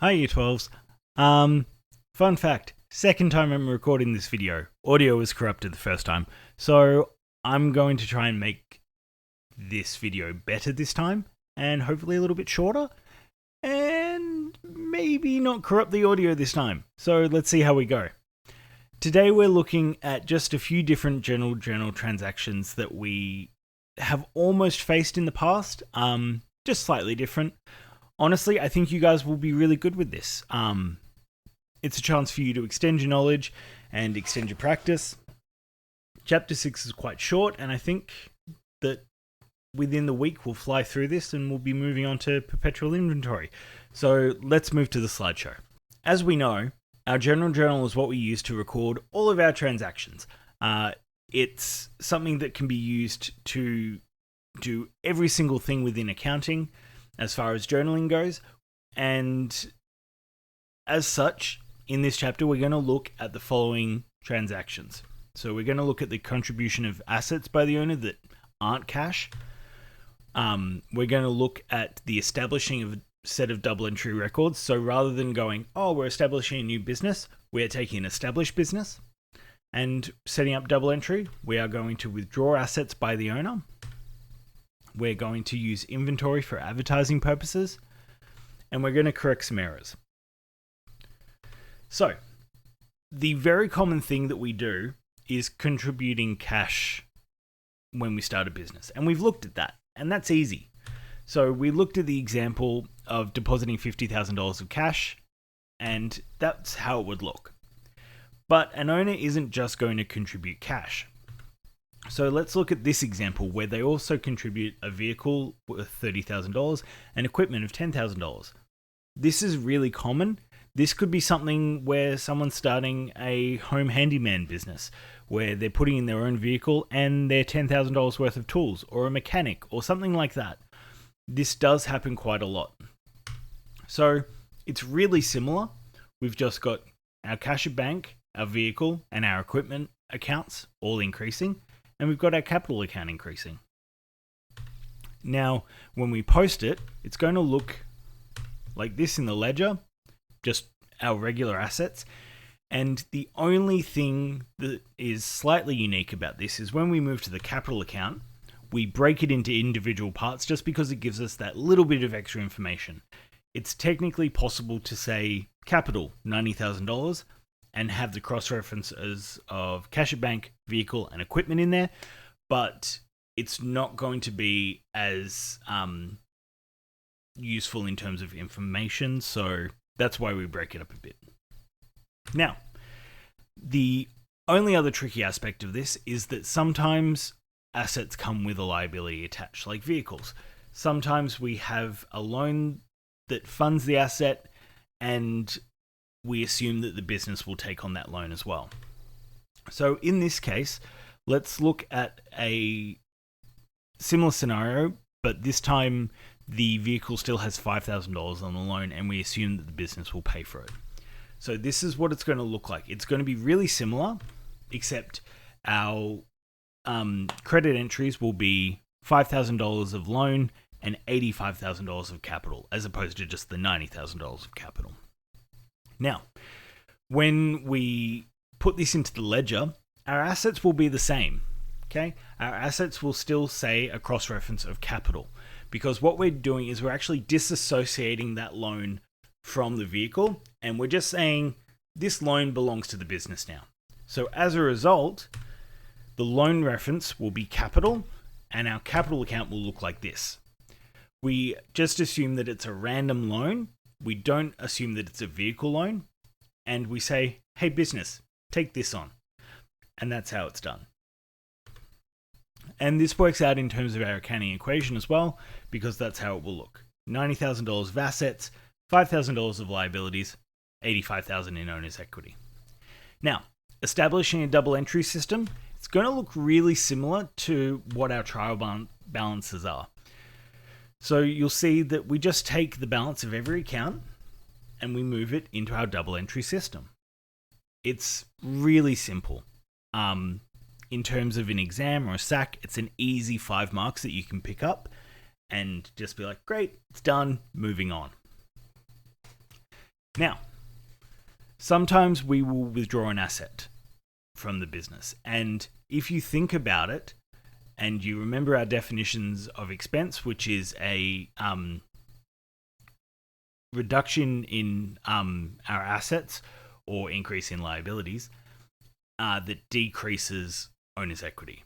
Hi Year 12s. Fun fact, second time I'm recording this video, audio was corrupted the first time. So I'm going to try and make this video better this time, and hopefully a little bit shorter, and maybe not corrupt the audio this time. So let's see how we go. Today we're looking at just a few different general transactions that we have almost faced in the past, just slightly different. Honestly, I think you guys will be really good with this. It's a chance for you to extend your knowledge and extend your practice. Chapter 6 is quite short, and I think that within the week we'll fly through this and we'll be moving on to perpetual inventory. So let's move to the slideshow. As we know, our general journal is what we use to record all of our transactions. It's something that can be used to do every single thing within accounting as far as journaling goes. And as such, in this chapter, we're going to look at the following transactions. So we're going to look at the contribution of assets by the owner that aren't cash. We're going to look at the establishing of a set of double entry records. So rather than going, we're establishing a new business, we're taking an established business and setting up double entry. We are going to withdraw assets by the owner. We're going to use inventory for advertising purposes, and we're going to correct some errors. So, the very common thing that we do is contributing cash when we start a business, and we've looked at that, and that's easy. So we looked at the example of depositing $50,000 of cash, and that's how it would look. But an owner isn't just going to contribute cash. So let's look at this example where they also contribute a vehicle worth $30,000 and equipment of $10,000. This is really common. This could be something where someone's starting a home handyman business where they're putting in their own vehicle and their $10,000 worth of tools, or a mechanic or something like that. This does happen quite a lot. So it's really similar. We've just got our cash at bank, our vehicle, and our equipment accounts all increasing. And we've got our capital account increasing. Now, when we post it, it's going to look like this in the ledger, just our regular assets. And the only thing that is slightly unique about this is when we move to the capital account, we break it into individual parts just because it gives us that little bit of extra information. It's technically possible to say capital, $90,000, and have the cross-references of cash at bank, vehicle, and equipment in there, but it's not going to be as useful in terms of information, so that's why we break it up a bit. Now, the only other tricky aspect of this is that sometimes assets come with a liability attached, like vehicles. Sometimes we have a loan that funds the asset, and we assume that the business will take on that loan as well. So in this case, let's look at a similar scenario, but this time the vehicle still has $5,000 on the loan, and we assume that the business will pay for it. So this is what it's going to look like. It's going to be really similar, except our credit entries will be $5,000 of loan and $85,000 of capital, as opposed to just the $90,000 of capital. Now, when we put this into the ledger, our assets will be the same, okay? Our assets will still say a cross-reference of capital, because what we're doing is we're actually disassociating that loan from the vehicle, and we're just saying this loan belongs to the business now. So as a result, the loan reference will be capital, and our capital account will look like this. We just assume that it's a random loan. We don't assume that it's a vehicle loan, and we say, hey business, take this on. And that's how it's done. And this works out in terms of our accounting equation as well, because that's how it will look. $90,000 of assets, $5,000 of liabilities, $85,000 in owner's equity. Now, establishing a double entry system, it's going to look really similar to what our trial balances are. So you'll see that we just take the balance of every account and we move it into our double entry system. It's really simple. In terms of an exam or a SAC, it's an easy 5 marks that you can pick up and just be like, great, it's done, moving on. Now, sometimes we will withdraw an asset from the business. And if you think about it, and you remember our definitions of expense, which is a reduction in our assets or increase in liabilities that decreases owner's equity.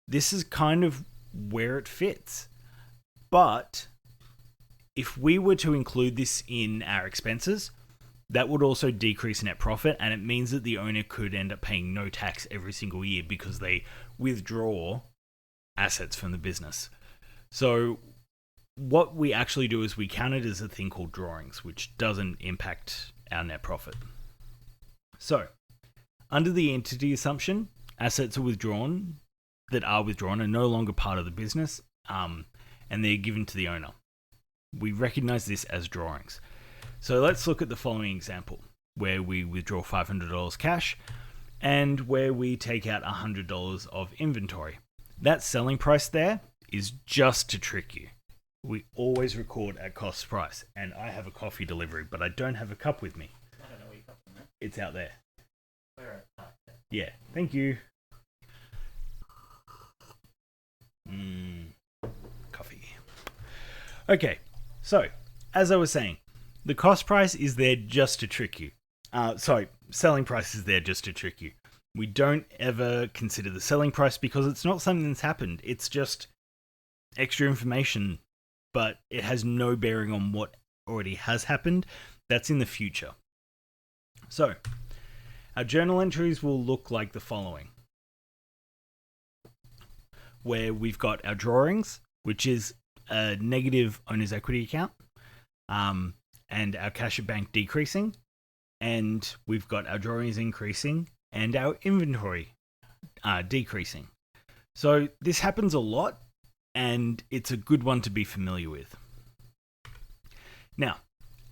This is kind of where it fits. But if we were to include this in our expenses, that would also decrease net profit, and it means that the owner could end up paying no tax every single year because they withdraw assets from the business. So what we actually do is we count it as a thing called drawings, which doesn't impact our net profit. So under the entity assumption, assets are withdrawn are no longer part of the business, and they're given to the owner. We recognize this as drawings. So let's look at the following example, where we withdraw $500 cash and where we take out $100 of inventory. That selling price there is just to trick you. We always record at cost price, and I have a coffee delivery, but I don't have a cup with me. I don't know where you got from that. It's out there. Where at? Yeah, thank you. Coffee. Okay, so as I was saying, the cost price is there just to trick you. Selling price is there just to trick you. We don't ever consider the selling price because it's not something that's happened. It's just extra information, but it has no bearing on what already has happened. That's in the future. So, our journal entries will look like the following. Where we've got our drawings, which is a negative owner's equity account, and our cash at bank decreasing, and we've got our drawings increasing, and our inventory decreasing. So this happens a lot, and it's a good one to be familiar with. Now,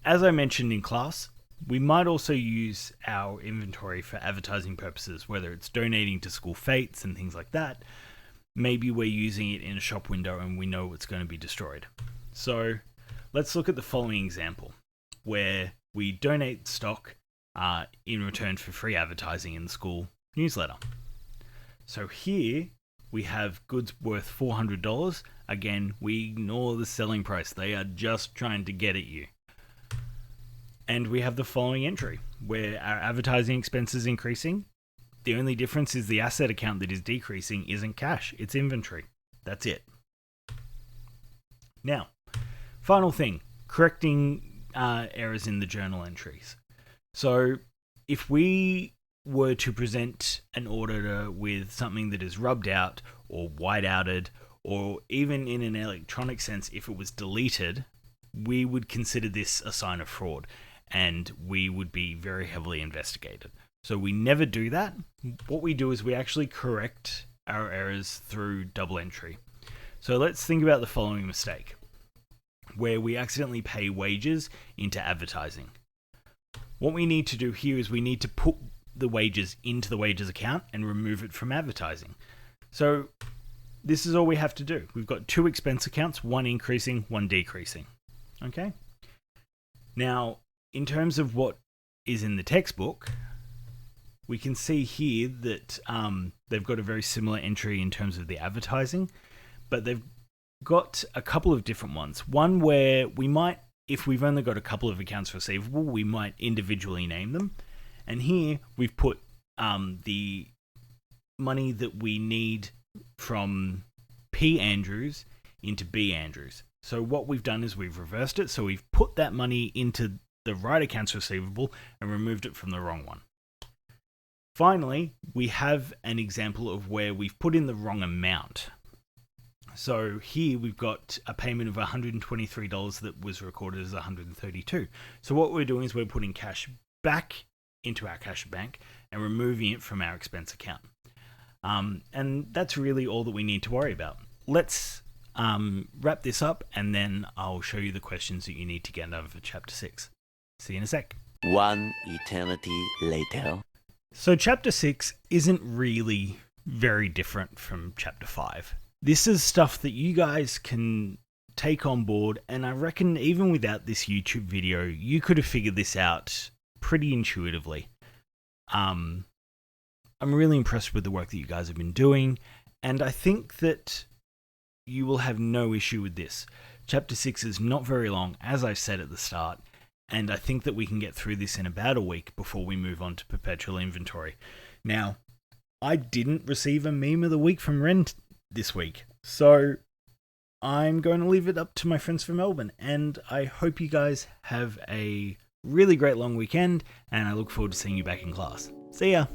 as I mentioned in class, we might also use our inventory for advertising purposes, whether it's donating to school fetes and things like that. Maybe we're using it in a shop window and we know it's going to be destroyed. So let's look at the following example, where we donate stock in return for free advertising in the school newsletter. So here we have goods worth $400. Again, we ignore the selling price. They are just trying to get at you. And we have the following entry, where our advertising expense is increasing. The only difference is the asset account that is decreasing isn't cash, it's inventory. That's it. Now, final thing, correcting errors in the journal entries. So if we were to present an auditor with something that is rubbed out or white-outed, or even in an electronic sense, if it was deleted, we would consider this a sign of fraud, and we would be very heavily investigated. So we never do that. What we do is we actually correct our errors through double entry. So let's think about the following mistake, where we accidentally pay wages into advertising. What we need to do here is we need to put the wages into the wages account and remove it from advertising. So this is all we have to do. We've got two expense accounts, one increasing, one decreasing. Okay? Now, in terms of what is in the textbook, we can see here that they've got a very similar entry in terms of the advertising, but they've got a couple of different ones. One where we might, if we've only got a couple of accounts receivable, we might individually name them. And here we've put the money that we need from P. Andrews into B. Andrews. So what we've done is we've reversed it. So we've put that money into the right accounts receivable and removed it from the wrong one. Finally, we have an example of where we've put in the wrong amount. So here we've got a payment of $123 that was recorded as $132. So what we're doing is we're putting cash back into our cash bank and removing it from our expense account. And that's really all that we need to worry about. Let's wrap this up, and then I'll show you the questions that you need to get out of Chapter 6. See you in a sec. One eternity later. So Chapter 6 isn't really very different from Chapter 5. This is stuff that you guys can take on board, and I reckon even without this YouTube video, you could have figured this out pretty intuitively. I'm really impressed with the work that you guys have been doing, and I think that you will have no issue with this. Chapter 6 is not very long, as I said at the start, and I think that we can get through this in about a week before we move on to Perpetual Inventory. Now, I didn't receive a meme of the week from Ren this week, so I'm going to leave it up to my friends from Melbourne, and I hope you guys have a really great long weekend, and I look forward to seeing you back in class. See ya!